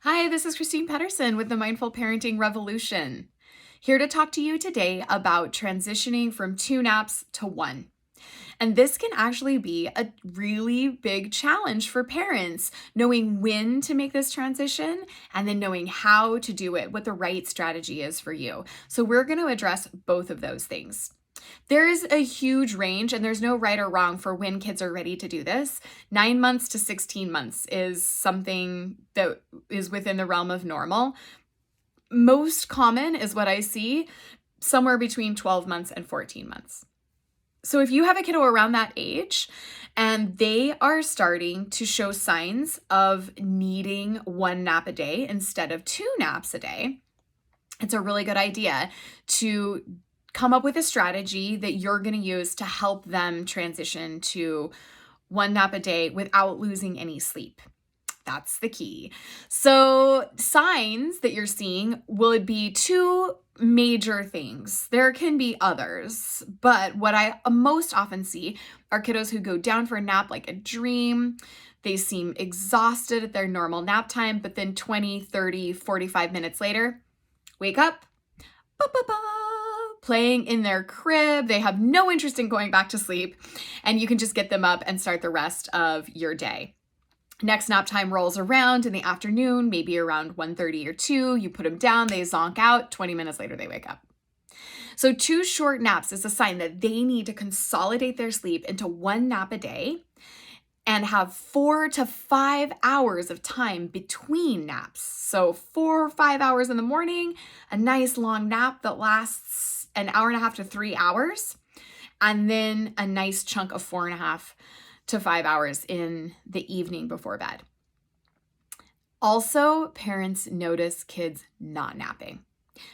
Hi, this is Christine Pedersen with the Mindful Parenting Revolution. Here to talk to you today about transitioning from 2 naps to 1. And this can actually be a really big challenge for parents, knowing when to make this transition and then knowing how to do it, what the right strategy is for you. So we're going to address both of those things. There is a huge range, and there's no right or wrong for when kids are ready to do this. 9 months to 16 months is something that is within the realm of normal. Most common is what I see somewhere between 12 months and 14 months. So if you have a kiddo around that age and they are starting to show signs of needing 1 nap a day instead of 2 naps a day, it's a really good idea to come up with a strategy that you're going to use to help them transition to 1 nap a day without losing any sleep. That's the key. So signs that you're seeing would be 2 major things. There can be others, but what I most often see are kiddos who go down for a nap like a dream. They seem exhausted at their normal nap time, but then 20, 30, 45 minutes later, wake up, playing in their crib. They have no interest in going back to sleep, and you can just get them up and start the rest of your day. Next nap time rolls around in the afternoon, maybe around 1:30 or 2. You put them down, they zonk out. 20 minutes later, they wake up. So 2 short naps is a sign that they need to consolidate their sleep into 1 nap a day and have 4 to 5 hours of time between naps. So 4 or 5 hours in the morning, a nice long nap that lasts an hour and a half to 3 hours, and then a nice chunk of 4.5 to 5 hours in the evening before bed. Also, parents notice kids not napping.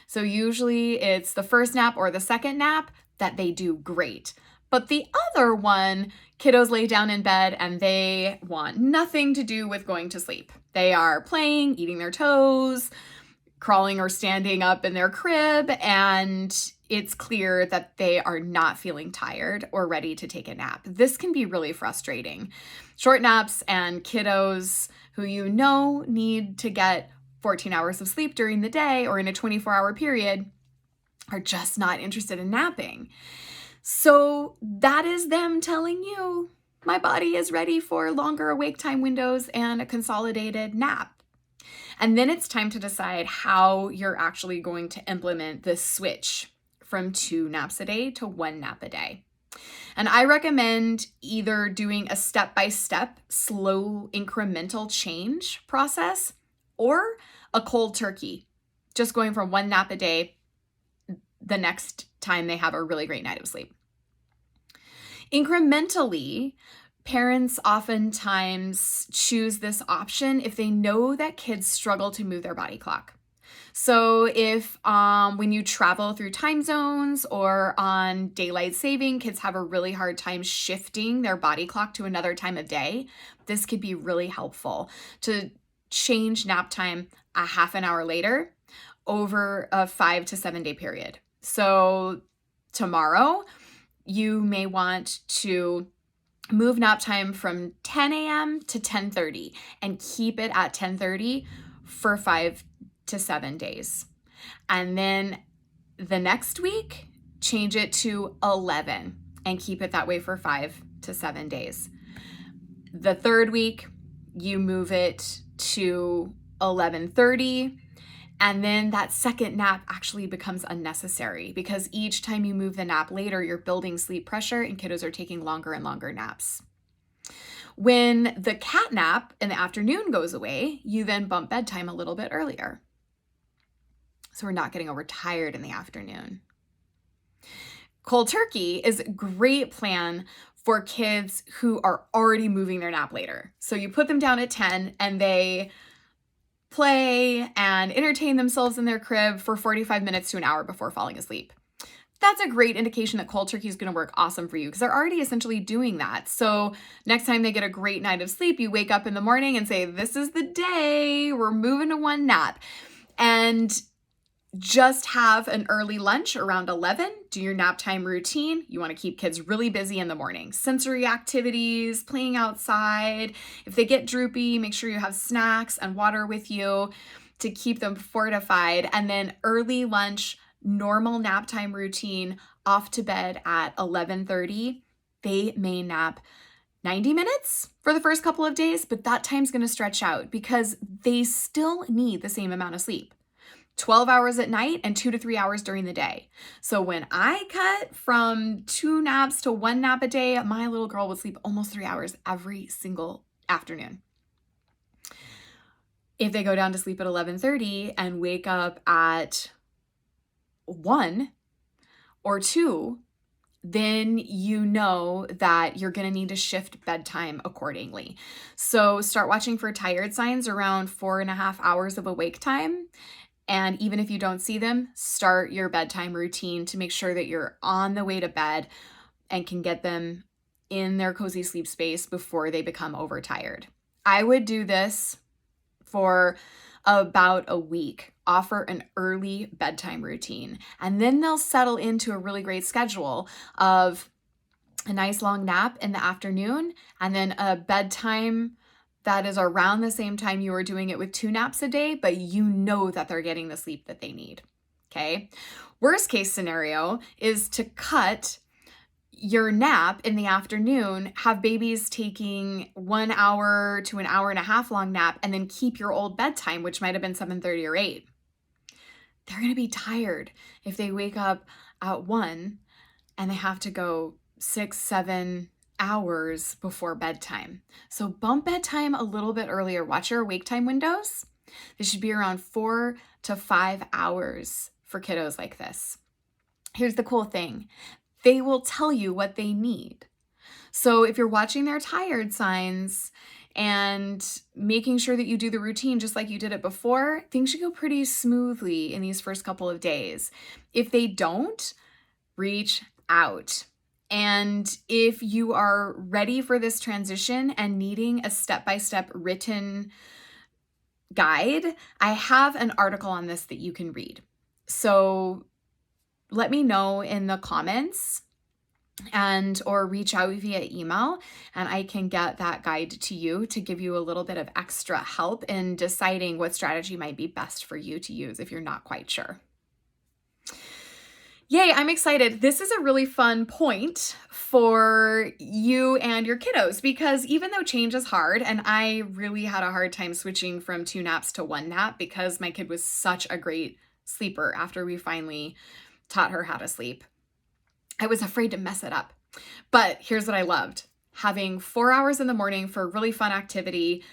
So usually it's the first nap or the second nap that they do great. But the other one, kiddos lay down in bed and they want nothing to do with going to sleep. They are playing, eating their toes, crawling or standing up in their crib, and it's clear that they are not feeling tired or ready to take a nap. This can be really frustrating. Short naps and kiddos who you know need to get 14 hours of sleep during the day or in a 24-hour period are just not interested in napping. So that is them telling you, my body is ready for longer awake time windows and a consolidated nap. And then it's time to decide how you're actually going to implement this switch from 2 naps a day to 1 nap a day. And I recommend either doing a step-by-step, slow, incremental change process or a cold turkey, just going from 1 nap a day the next time they have a really great night of sleep. Incrementally, parents oftentimes choose this option if they know that kids struggle to move their body clock. So if when you travel through time zones or on daylight saving, kids have a really hard time shifting their body clock to another time of day, this could be really helpful to change nap time a half an hour later over a 5 to 7 day period. So tomorrow, you may want to move nap time from 10 a.m. to 10:30 and keep it at 10:30 for 5 to 7 days. And then the next week, change it to 11 and keep it that way for 5 to 7 days. The third week, you move it to 11:30. And then that second nap actually becomes unnecessary because each time you move the nap later, you're building sleep pressure and kiddos are taking longer and longer naps. When the cat nap in the afternoon goes away, you then bump bedtime a little bit earlier. So we're not getting overtired in the afternoon. Cold turkey is a great plan for kids who are already moving their nap later. So you put them down at 10 and they play and entertain themselves in their crib for 45 minutes to an hour before falling asleep. That's a great indication that cold turkey is going to work awesome for you because they're already essentially doing that. So next time they get a great night of sleep, you wake up in the morning and say, this is the day, we're moving to 1 nap. And Just have an early lunch around 11. Do your nap time routine. You want to keep kids really busy in the morning. Sensory activities, playing outside. If they get droopy, make sure you have snacks and water with you to keep them fortified. And then early lunch, normal nap time routine, off to bed at 11:30. They may nap 90 minutes for the first couple of days, but that time's going to stretch out because they still need the same amount of sleep. 12 hours at night and 2 to 3 hours during the day. So when I cut from 2 naps to 1 nap a day, my little girl would sleep almost 3 hours every single afternoon. If they go down to sleep at 11:30 and wake up at 1 or 2, then you know that you're going to need to shift bedtime accordingly. So start watching for tired signs around 4.5 hours of awake time. And even if you don't see them, start your bedtime routine to make sure that you're on the way to bed and can get them in their cozy sleep space before they become overtired. I would do this for about a week. Offer an early bedtime routine, and then they'll settle into a really great schedule of a nice long nap in the afternoon and then a bedtime that is around the same time you are doing it with 2 naps a day, but you know that they're getting the sleep that they need. Okay. Worst case scenario is to cut your nap in the afternoon, have babies taking 1 hour to an hour and a half long nap, and then keep your old bedtime, which might have been 7:30 or 8. They're going to be tired if they wake up at 1 and they have to go 6, 7 hours before bedtime. So bump bedtime a little bit earlier. Watch your awake time windows. They should be around 4 to 5 hours for kiddos like this. Here's the cool thing. They will tell you what they need. So if you're watching their tired signs and making sure that you do the routine just like you did it before, things should go pretty smoothly in these first couple of days. If they don't, reach out. And if you are ready for this transition and needing a step-by-step written guide, I have an article on this that you can read. So let me know in the comments or reach out via email, and I can get that guide to you to give you a little bit of extra help in deciding what strategy might be best for you to use if you're not quite sure. Yay, I'm excited. This is a really fun point for you and your kiddos because even though change is hard, and I really had a hard time switching from 2 naps to 1 nap because my kid was such a great sleeper after we finally taught her how to sleep. I was afraid to mess it up. But here's what I loved. Having 4 hours in the morning for a really fun activity,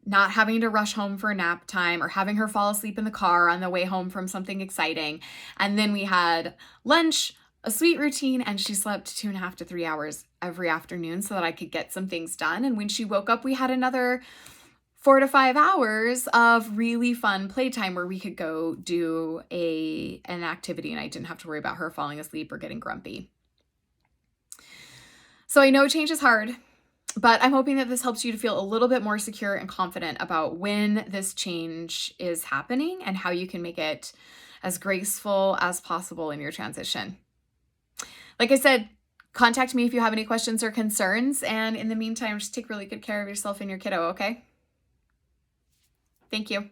not having to rush home for nap time or having her fall asleep in the car on the way home from something exciting. And then we had lunch, a sweet routine, and she slept 2.5 to 3 hours every afternoon so that I could get some things done. And when she woke up, we had another 4 to 5 hours of really fun playtime where we could go do an activity and I didn't have to worry about her falling asleep or getting grumpy. So I know change is hard, but I'm hoping that this helps you to feel a little bit more secure and confident about when this change is happening and how you can make it as graceful as possible in your transition. Like I said, contact me if you have any questions or concerns. And in the meantime, just take really good care of yourself and your kiddo, okay? Thank you.